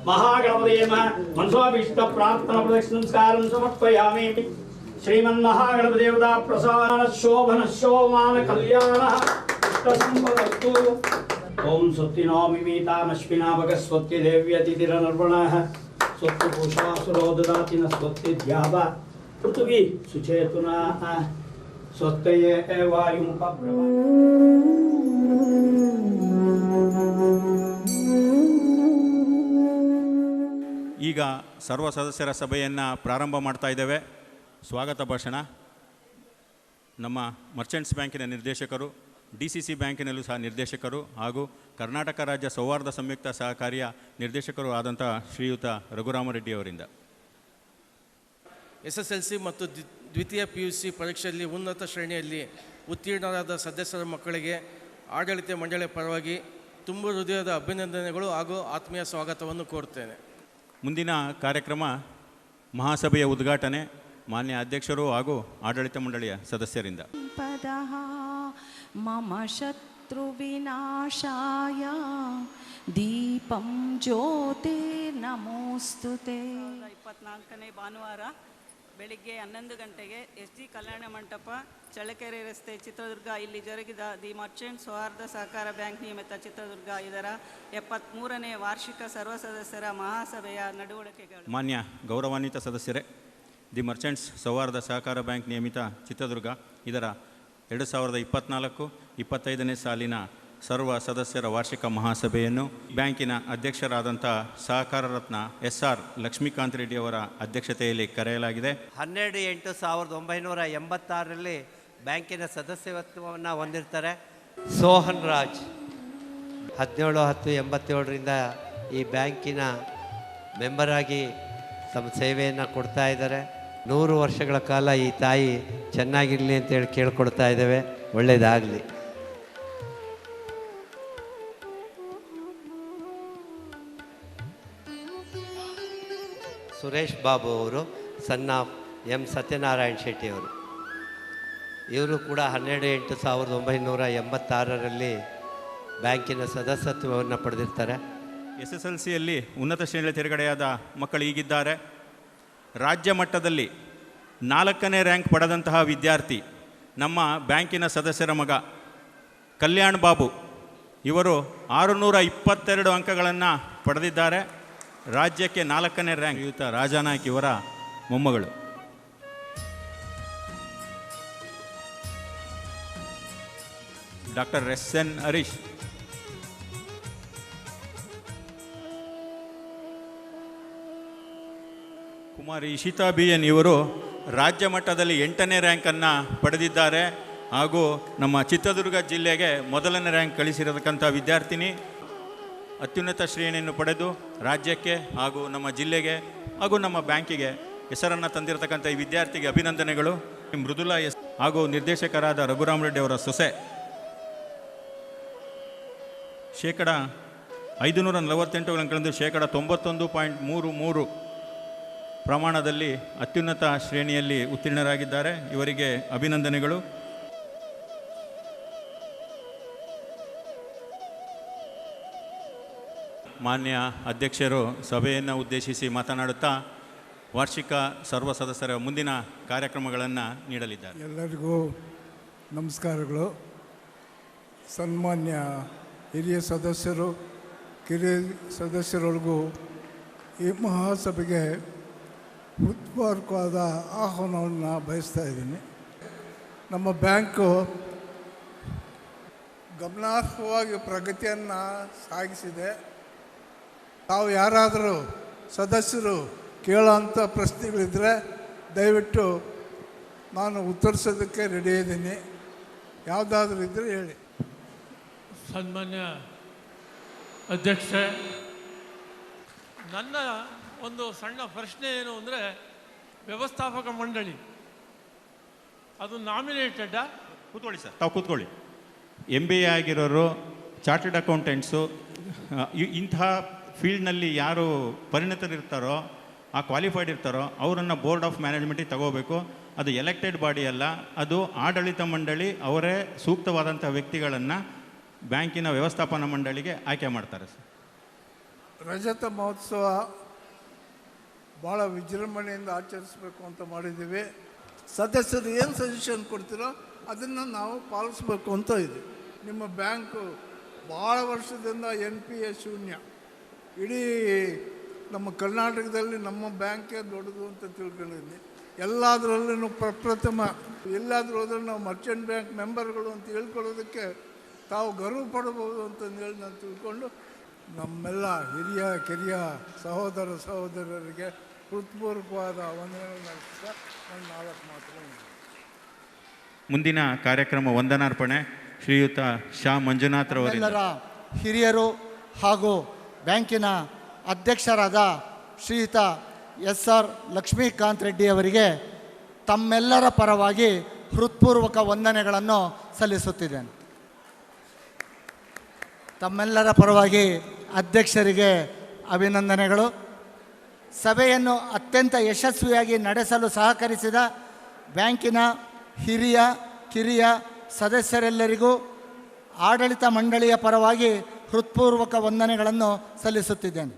महागणपतये नमः मनसोऽभीष्ट प्रार्थना प्रदक्षिणस्कारं समर्पयामि। श्रीमन्महागणपतिदेवता प्रसाद शोभन शोमान कल्याणः इष्टसम्पदस्तु। ओम स्वस्तिनो मिमीतामश्विना भगस्वत्ति देव्यतिथिरनर्पणः स्वस्ति पूषा सुरोददाति न स्वस्ति द्यावा पृथ्वी सुचेतुना स्वस्तये वायुमुपब्रव। ಈಗ ಸರ್ವ ಸದಸ್ಯರ ಸಭೆಯನ್ನು ಪ್ರಾರಂಭ ಮಾಡ್ತಾ ಇದ್ದೇವೆ. ಸ್ವಾಗತ ಭಾಷಣ ನಮ್ಮ ಮರ್ಚೆಂಟ್ಸ್ ಬ್ಯಾಂಕಿನ ನಿರ್ದೇಶಕರು, DCC ಬ್ಯಾಂಕಿನಲ್ಲೂ ಸಹ ನಿರ್ದೇಶಕರು ಹಾಗೂ ಕರ್ನಾಟಕ ರಾಜ್ಯ ಸೌಹಾರ್ದ ಸಂಯುಕ್ತ ಸಹಕಾರಿಯ ನಿರ್ದೇಶಕರು ಆದಂಥ ಶ್ರೀಯುತ ರಘುರಾಮರೆಡ್ಡಿ ಅವರಿಂದ SSLC ಮತ್ತು ದ್ವಿತೀಯ PUC ಪರೀಕ್ಷೆಯಲ್ಲಿ ಉನ್ನತ ಶ್ರೇಣಿಯಲ್ಲಿ ಉತ್ತೀರ್ಣರಾದ ಸದಸ್ಯರ ಮಕ್ಕಳಿಗೆ ಆಡಳಿತ ಮಂಡಳಿ ಪರವಾಗಿ ತುಂಬ ಹೃದಯದ ಅಭಿನಂದನೆಗಳು ಹಾಗೂ ಆತ್ಮೀಯ ಸ್ವಾಗತವನ್ನು ಕೋರುತ್ತೇನೆ. ಮುಂದಿನ ಕಾರ್ಯಕ್ರಮ ಮಹಾಸಭೆಯ ಉದ್ಘಾಟನೆ ಮಾನ್ಯ ಅಧ್ಯಕ್ಷರು ಹಾಗೂ ಆಡಳಿತ ಮಂಡಳಿಯ ಸದಸ್ಯರಿಂದ. ಮಮ ಶತ್ರು ವಿನಾಶಾಯ ದೀಪಂ ಜ್ಯೋತಿ ನಮೋಸ್ತುತೆ. 24ನೇ ಭಾನುವಾರ ಬೆಳಿಗ್ಗೆ 11 ಗಂಟೆಗೆ SD ಕಲ್ಯಾಣ ಮಂಟಪ, ಚಳ್ಳಕೆರೆ ರಸ್ತೆ, ಚಿತ್ರದುರ್ಗ ಇಲ್ಲಿ ಜರುಗಿದ ದಿ ಮರ್ಚೆಂಟ್ ಸೌಹಾರ್ದ ಸಹಕಾರ ಬ್ಯಾಂಕ್ ನಿಯಮಿತ ಚಿತ್ರದುರ್ಗ ಇದರ 73ನೇ ವಾರ್ಷಿಕ ಸರ್ವ ಸದಸ್ಯರ ಮಹಾಸಭೆಯ ನಡವಳಿಕೆಗಳು. ಮಾನ್ಯ ಗೌರವಾನ್ವಿತ ಸದಸ್ಯರೇ, ದಿ ಮರ್ಚೆಂಟ್ಸ್ ಸೌಹಾರ್ದ ಸಹಕಾರ ಬ್ಯಾಂಕ್ ನಿಯಮಿತ ಚಿತ್ರದುರ್ಗ ಇದರ 2024-25ನೇ ಸಾಲಿನ ಸರ್ವ ಸದಸ್ಯರ ವಾರ್ಷಿಕ ಮಹಾಸಭೆಯನ್ನು ಬ್ಯಾಂಕಿನ ಅಧ್ಯಕ್ಷರಾದಂಥ ಸಹಕಾರ ರತ್ನ SR ಲಕ್ಷ್ಮೀಕಾಂತ್ ರೆಡ್ಡಿ ಅವರ ಅಧ್ಯಕ್ಷತೆಯಲ್ಲಿ ಕರೆಯಲಾಗಿದೆ. 12/8/1986ರಲ್ಲಿ ಬ್ಯಾಂಕಿನ ಸದಸ್ಯತ್ವವನ್ನು ಹೊಂದಿರ್ತಾರೆ. ಸೋಹನ್ ರಾಜ್ 17/10/87ರಿಂದ ಈ ಬ್ಯಾಂಕಿನ ಮೆಂಬರ್ ಆಗಿ ತಮ್ಮ ಸೇವೆಯನ್ನು ಕೊಡ್ತಾ ಇದ್ದಾರೆ. 100 ವರ್ಷಗಳ ಕಾಲ ಈ ತಾಯಿ ಚೆನ್ನಾಗಿರಲಿ ಅಂತೇಳಿ ಕೇಳ್ಕೊಡ್ತಾ ಇದ್ದೇವೆ. ಒಳ್ಳೆಯದಾಗಲಿ. ಸುರೇಶ್ ಬಾಬು ಅವರು ಸಣ್ಣ M ಸತ್ಯನಾರಾಯಣ ಶೆಟ್ಟಿ ಅವರು, ಇವರು ಕೂಡ 12/8/1986ರಲ್ಲಿ ಬ್ಯಾಂಕಿನ ಸದಸ್ಯತ್ವವನ್ನು ಪಡೆದಿರ್ತಾರೆ. SSLCಯಲ್ಲಿ ಉನ್ನತ ಶ್ರೇಣಿಯಲ್ಲಿ ತೇರ್ಗಡೆಯಾದ ಮಕ್ಕಳು ಹೀಗಿದ್ದಾರೆ. ರಾಜ್ಯ ಮಟ್ಟದಲ್ಲಿ 4ನೇ ರ್ಯಾಂಕ್ ಪಡೆದಂತಹ ವಿದ್ಯಾರ್ಥಿ ನಮ್ಮ ಬ್ಯಾಂಕಿನ ಸದಸ್ಯರ ಮಗ ಕಲ್ಯಾಣ್ ಬಾಬು. ಇವರು 622 ಅಂಕಗಳನ್ನು ಪಡೆದಿದ್ದಾರೆ. ರಾಜ್ಯಕ್ಕೆ 4ನೇ ರ್ಯಾಂಕ್. ಶ್ರೀಯುತ ರಾಜಾನಾಯ್ಕ್ ಇವರ ಮೊಮ್ಮಗಳು. Doctor SN Harish. ಕುಮಾರಿ ಇಶಿತಾ BN ಇವರು ರಾಜ್ಯ ಮಟ್ಟದಲ್ಲಿ 8ನೇ ರ್ಯಾಂಕನ್ನು ಪಡೆದಿದ್ದಾರೆ ಹಾಗೂ ನಮ್ಮ ಚಿತ್ರದುರ್ಗ ಜಿಲ್ಲೆಗೆ 1ನೇ ರ್ಯಾಂಕ್ ಗಳಿಸಿರತಕ್ಕಂಥ ವಿದ್ಯಾರ್ಥಿನಿ. ಅತ್ಯುನ್ನತ ಶ್ರೇಣಿಯನ್ನು ಪಡೆದು ರಾಜ್ಯಕ್ಕೆ ಹಾಗೂ ನಮ್ಮ ಜಿಲ್ಲೆಗೆ ಹಾಗೂ ನಮ್ಮ ಬ್ಯಾಂಕಿಗೆ ಹೆಸರನ್ನು ತಂದಿರತಕ್ಕಂಥ ಈ ವಿದ್ಯಾರ್ಥಿಗೆ ಅಭಿನಂದನೆಗಳು. ಮೃದುಲಾ S ಹಾಗೂ ನಿರ್ದೇಶಕರಾದ ರಘುರಾಮರೆಡ್ಡಿ ಅವರ ಸೊಸೆ. 548 ಅಂಕಗಳಿಂದ 91.33 ಪ್ರಮಾಣದಲ್ಲಿ ಅತ್ಯುನ್ನತ ಶ್ರೇಣಿಯಲ್ಲಿ ಉತ್ತೀರ್ಣರಾಗಿದ್ದಾರೆ. ಇವರಿಗೆ ಅಭಿನಂದನೆಗಳು. ಮಾನ್ಯ ಅಧ್ಯಕ್ಷರು ಸಭೆಯನ್ನು ಉದ್ದೇಶಿಸಿ ಮಾತನಾಡುತ್ತಾ ವಾರ್ಷಿಕ ಸರ್ವ ಸದಸ್ಯರ ಮುಂದಿನ ಕಾರ್ಯಕ್ರಮಗಳನ್ನು ನೀಡಲಿದ್ದಾರೆ. ಎಲ್ಲರಿಗೂ ನಮಸ್ಕಾರಗಳು. ಸನ್ಮಾನ್ಯ ಹಿರಿಯ ಸದಸ್ಯರು, ಕಿರಿಯ ಸದಸ್ಯರೊಳಗೂ ಈ ಮಹಾಸಭೆಗೆ ಹೃತ್ಪೂರ್ವಕವಾದ ಆಹ್ವಾನವನ್ನು ಬಯಸ್ತಾ ಇದ್ದೀನಿ. ನಮ್ಮ ಬ್ಯಾಂಕು ಗಮನಾರ್ಹವಾಗಿ ಪ್ರಗತಿಯನ್ನು ಸಾಗಿಸಿದೆ. ತಾವು ಯಾರಾದರೂ ಸದಸ್ಯರು ಕೇಳೋಂಥ ಪ್ರಶ್ನೆಗಳಿದ್ದರೆ ದಯವಿಟ್ಟು ನಾನು ಉತ್ತರಿಸೋದಕ್ಕೆ ರೆಡಿ ಇದ್ದೀನಿ. ಯಾವುದಾದ್ರೂ ಇದ್ದರೆ ಹೇಳಿ. ಸನ್ಮಾನ್ಯ ಅಧ್ಯಕ್ಷೆ, ನನ್ನ ಒಂದು ಸಣ್ಣ ಪ್ರಶ್ನೆ ಏನು ಅಂದರೆ, ವ್ಯವಸ್ಥಾಪಕ ಮಂಡಳಿ ಅದು ನಾಮಿನೇಟೆಡ್ಡಾ? ಕೂತ್ಕೊಳ್ಳಿ ಸರ್, ತಾವು ಕೂತ್ಕೊಳ್ಳಿ. MBA ಆಗಿರೋರು, ಚಾರ್ಟೆಡ್ ಅಕೌಂಟೆಂಟ್ಸು, ಇಂತಹ ಫೀಲ್ಡ್ನಲ್ಲಿ ಯಾರು ಪರಿಣಿತರಿರ್ತಾರೋ, ಆ ಕ್ವಾಲಿಫೈಡ್ ಇರ್ತಾರೋ ಅವರನ್ನು ಬೋರ್ಡ್ ಆಫ್ ಮ್ಯಾನೇಜ್ಮೆಂಟಿಗೆ ತಗೋಬೇಕು. ಅದು ಎಲೆಕ್ಟೆಡ್ ಬಾಡಿ ಅಲ್ಲ, ಅದು ಆಡಳಿತ ಮಂಡಳಿ ಅವರೇ ಸೂಕ್ತವಾದಂಥ ವ್ಯಕ್ತಿಗಳನ್ನು ಬ್ಯಾಂಕಿನ ವ್ಯವಸ್ಥಾಪನಾ ಮಂಡಳಿಗೆ ಆಯ್ಕೆ ಮಾಡ್ತಾರೆ ಸರ್. ರಜತ ಮಹೋತ್ಸವ ಭಾಳ ವಿಜೃಂಭಣೆಯಿಂದ ಆಚರಿಸಬೇಕು ಅಂತ ಮಾಡಿದ್ದೀವಿ. ಸದಸ್ಯರು ಏನು ಸಜೆಷನ್ ಕೊಡ್ತೀರೋ ಅದನ್ನು ನಾವು ಪಾಲಿಸ್ಬೇಕು ಅಂತ ಇದೆ. ನಿಮ್ಮ ಬ್ಯಾಂಕು ಭಾಳ ವರ್ಷದಿಂದ NPA ಶೂನ್ಯ. ಇಡೀ ನಮ್ಮ ಕರ್ನಾಟಕದಲ್ಲಿ ನಮ್ಮ ಬ್ಯಾಂಕೇ ದೊಡ್ಡದು ಅಂತ ತಿಳ್ಕೊಂಡಿದ್ದೀನಿ. ಎಲ್ಲದರಲ್ಲೂ ಪ್ರಪ್ರಥಮ, ಎಲ್ಲಾದರೂ ಹೋದ್ರೆ ನಾವು ಮರ್ಚೆಂಟ್ ಬ್ಯಾಂಕ್ ಮೆಂಬರ್ಗಳು ಅಂತ ಹೇಳ್ಕೊಳ್ಳೋದಕ್ಕೆ ತಾವು ಗರ್ವ ಪಡಬಹುದು ಅಂತಂದೇಳಿ ನಾನು ತಿಳ್ಕೊಂಡು ನಮ್ಮೆಲ್ಲ ಹಿರಿಯ ಕಿರಿಯ ಸಹೋದರ ಸಹೋದರರಿಗೆ ಹೃತ್ಪೂರ್ವಕವಾದ ವಂದನೆಗಳನ್ನು ನಡೆಸ್ತಾ ನಾನು 4 ಮಾತು. ಮುಂದಿನ ಕಾರ್ಯಕ್ರಮ ವಂದನಾರ್ಪಣೆ ಶ್ರೀಯುತ ಶಾ ಮಂಜುನಾಥ್ರವರಿಂದ. ಎಲ್ಲರ ಹಿರಿಯರು ಹಾಗೂ ಬ್ಯಾಂಕಿನ ಅಧ್ಯಕ್ಷರಾದ ಶ್ರೀಯುತ SR ಲಕ್ಷ್ಮೀಕಾಂತ್ ರೆಡ್ಡಿ ಅವರಿಗೆ ತಮ್ಮೆಲ್ಲರ ಪರವಾಗಿ ಹೃತ್ಪೂರ್ವಕ ವಂದನೆಗಳನ್ನು ಸಲ್ಲಿಸುತ್ತಿದ್ದೇನೆ. ತಮ್ಮೆಲ್ಲರ ಪರವಾಗಿ ಅಧ್ಯಕ್ಷರಿಗೆ ಅಭಿನಂದನೆಗಳು. ಸಭೆಯನ್ನು ಅತ್ಯಂತ ಯಶಸ್ವಿಯಾಗಿ ನಡೆಸಲು ಸಹಕರಿಸಿದ ಬ್ಯಾಂಕಿನ ಹಿರಿಯ ಕಿರಿಯ ಸದಸ್ಯರೆಲ್ಲರಿಗೂ ಆಡಳಿತ ಮಂಡಳಿಯ ಪರವಾಗಿ ಹೃತ್ಪೂರ್ವಕ ವಂದನೆಗಳನ್ನು ಸಲ್ಲಿಸುತ್ತಿದ್ದೇನೆ.